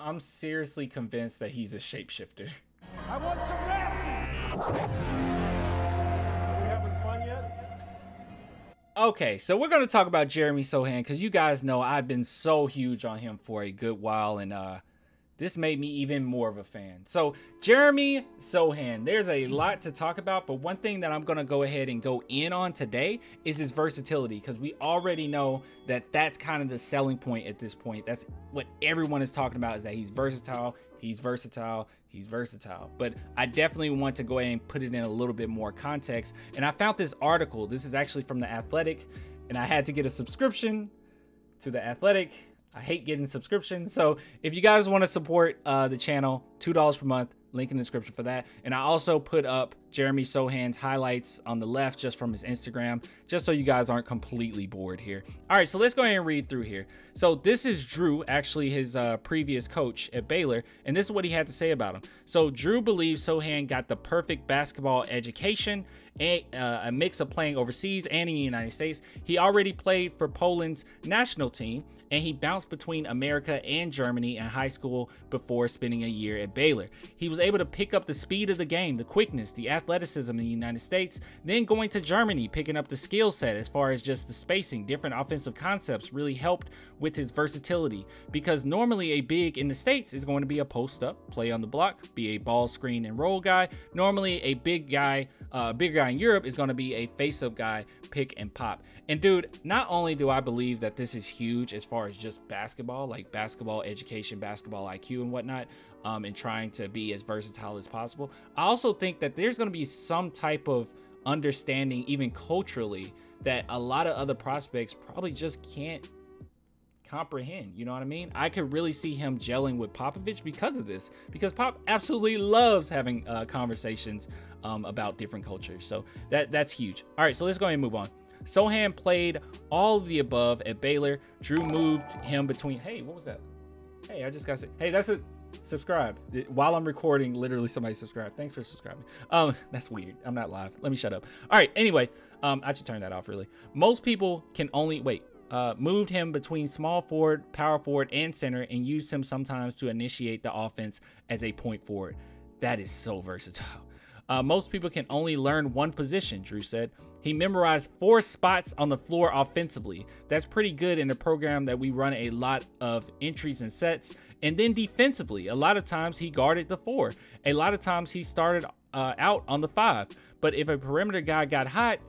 I'm seriously convinced that he's a shapeshifter. I want some nasty. Are we having fun yet? Okay, so we're going to talk about Jeremy Sochan because you guys know I've been so huge on him for a good while, and this made me even more of a fan. So Jeremy Sochan, there's a lot to talk about, but one thing that I'm going to go ahead and go in on today is his versatility, because we already know that that's kind of the selling point at this point. That's what everyone is talking about, is that he's versatile, he's versatile, he's versatile. But I definitely want to go ahead and put it in a little bit more context. And I found this article. This is actually from The Athletic, and I had to get a subscription to The Athletic. I hate getting subscriptions. So if you guys want to support the channel, $2 per month, link in the description for that. And I also put up Jeremy Sochan's highlights on the left just from his Instagram, just so you guys aren't completely bored here. All right, so let's go ahead and read through here. So this is Drew, actually his previous coach at Baylor, and this is what he had to say about him. So Drew believes Sochan got the perfect basketball education, a mix of playing overseas and in the United States. He already played for Poland's national team, and he bounced between America and Germany in high school before spending a year at Baylor. He was able to pick up the speed of the game, the quickness, the athleticism in the United States, then going to Germany, picking up the skill set as far as just the spacing, different offensive concepts really helped with his versatility, because normally a big in the States is going to be a post up, play on the block, be a ball screen and roll guy. Normally a bigger guy in Europe is going to be a face up guy, pick and pop. And dude, not only do I believe that this is huge as far as just basketball, like basketball education, basketball IQ and whatnot, and trying to be as versatile as possible, I also think that there's going to be some type of understanding, even culturally, that a lot of other prospects probably just can't comprehend. You know what I mean? I could really see him gelling with Popovich because of this, because Pop absolutely loves having conversations about different cultures. So that's huge. All right, so let's go ahead and move on. Sochan played all of the above at Baylor. Drew moved him between, hey, what was that? Hey, I just got to say, hey, that's a subscribe. While I'm recording, literally somebody subscribed. Thanks for subscribing. That's weird. I'm not live. Let me shut up. All right, anyway, I should turn that off really. Most people can only, moved him between small forward, power forward, and center, and used him sometimes to initiate the offense as a point forward. That is so versatile. Most people can only learn one position, Drew said. He memorized 4 spots on the floor offensively. That's pretty good in a program that we run a lot of entries and sets. And then defensively, a lot of times he guarded the 4. A lot of times he started out on the 5. But if a perimeter guy got hot,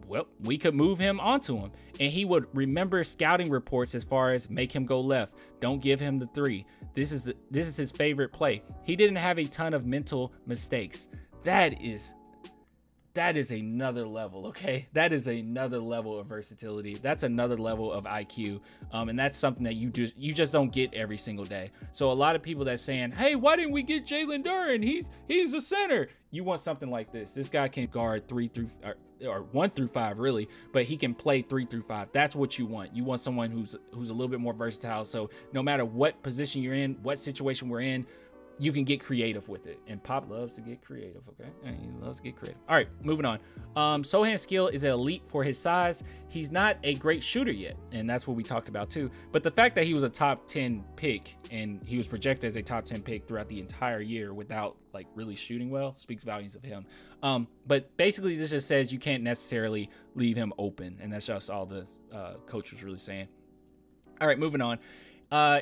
well, we could move him onto him. And he would remember scouting reports as far as make him go left, don't give him the 3. This is his favorite play. He didn't have a ton of mental mistakes. That is another level, okay? That is another level of versatility. That's another level of IQ, and that's something that you just don't get every single day. So a lot of people that's saying, hey, why didn't we get Jalen Duren? He's a center. You want something like this. This guy can guard 3 through or 1 through 5 really, but he can play 3 through 5. That's what you want. You want someone who's a little bit more versatile. So no matter what position you're in, what situation we're in, you can get creative with it. And Pop loves to get creative, okay? He loves to get creative. All right, moving on. Sochan's skill is elite for his size. He's not a great shooter yet, and that's what we talked about too. But the fact that he was a top 10 pick and he was projected as a top 10 pick throughout the entire year without like really shooting well speaks volumes of him. But basically this just says you can't necessarily leave him open, and that's just all the coach was really saying. All right, moving on.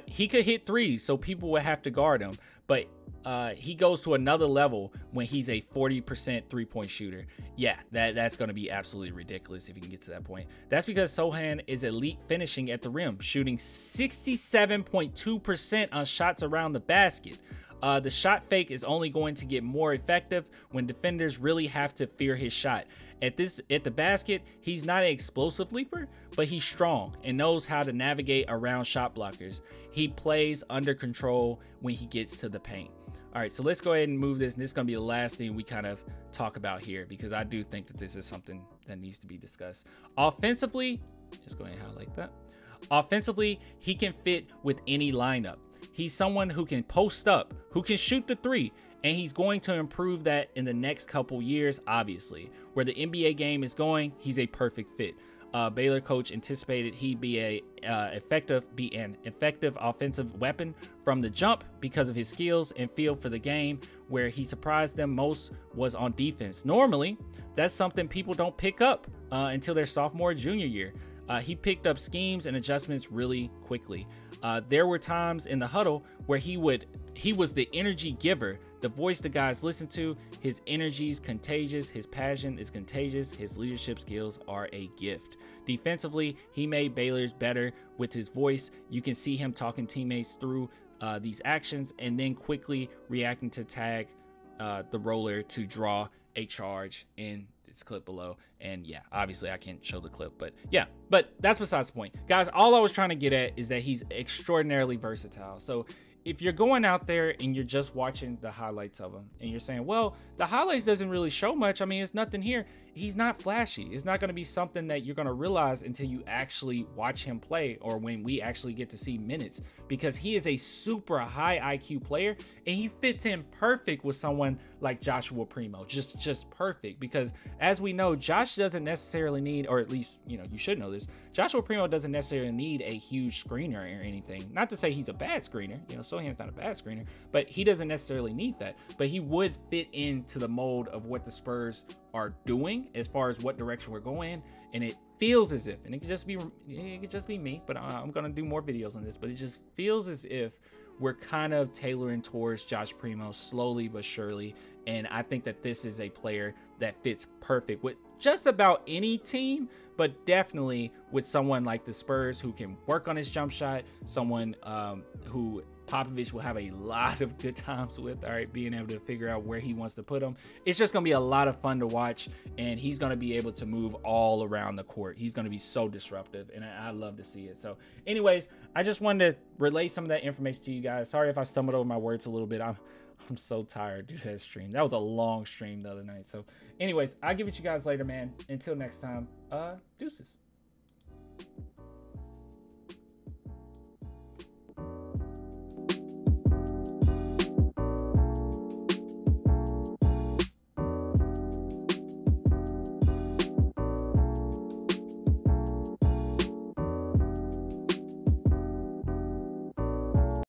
He could hit 3s, so people would have to guard him, but he goes to another level when he's a 40% three-point shooter. Yeah, that's going to be absolutely ridiculous if he can get to that point. That's because Sochan is elite finishing at the rim, shooting 67.2% on shots around the basket. The shot fake is only going to get more effective when defenders really have to fear his shot. At the basket, he's not an explosive leaper, but he's strong and knows how to navigate around shot blockers. He plays under control when he gets to the paint. All right, so let's go ahead and move this. And this is going to be the last thing we kind of talk about here, because I do think that this is something that needs to be discussed. Offensively, let's go ahead and highlight that. Offensively, he can fit with any lineup. He's someone who can post up, who can shoot the 3, and he's going to improve that in the next couple years, obviously. Where the NBA game is going, he's a perfect fit. Baylor coach anticipated he'd be an effective offensive weapon from the jump because of his skills and feel for the game. Where he surprised them most was on defense. Normally, that's something people don't pick up until their sophomore or junior year. He picked up schemes and adjustments really quickly. There were times in the huddle where he was the energy giver, the voice the guys listen to. His energy is contagious. His passion is contagious. His leadership skills are a gift. Defensively, he made Baylor's better with his voice. You can see him talking teammates through these actions and then quickly reacting to tag the roller to draw a charge in this clip below. And yeah, obviously I can't show the clip, but yeah, but that's besides the point. Guys, all I was trying to get at is that he's extraordinarily versatile. So if you're going out there and you're just watching the highlights of him and you're saying, well, the highlights doesn't really show much, I mean, it's nothing here. He's not flashy. It's not going to be something that you're going to realize until you actually watch him play, or when we actually get to see minutes, because he is a super high IQ player and he fits in perfect with someone like Joshua Primo. Just perfect, because as we know, Josh doesn't necessarily need, or at least, you know, you should know this, Joshua Primo doesn't necessarily need a huge screener or anything. Not to say he's a bad screener, you know, Sochan's not a bad screener, but he doesn't necessarily need that. But he would fit into the mold of what the Spurs are doing as far as what direction we're going. And it feels as if, and it could just be me, but I'm gonna do more videos on this, but it just feels as if we're kind of tailoring towards Josh Primo slowly but surely. And I think that this is a player that fits perfect with just about any team, but definitely with someone like the Spurs who can work on his jump shot, someone who Popovich will have a lot of good times with, all right, being able to figure out where he wants to put him. It's just going to be a lot of fun to watch, and he's going to be able to move all around the court. He's going to be so disruptive, and I love to see it. So anyways, I just wanted to relay some of that information to you guys. Sorry if I stumbled over my words a little bit. I'm so tired to do that stream. That was a long stream the other night. So anyways, I'll get with you guys later, man. Until next time, deuces.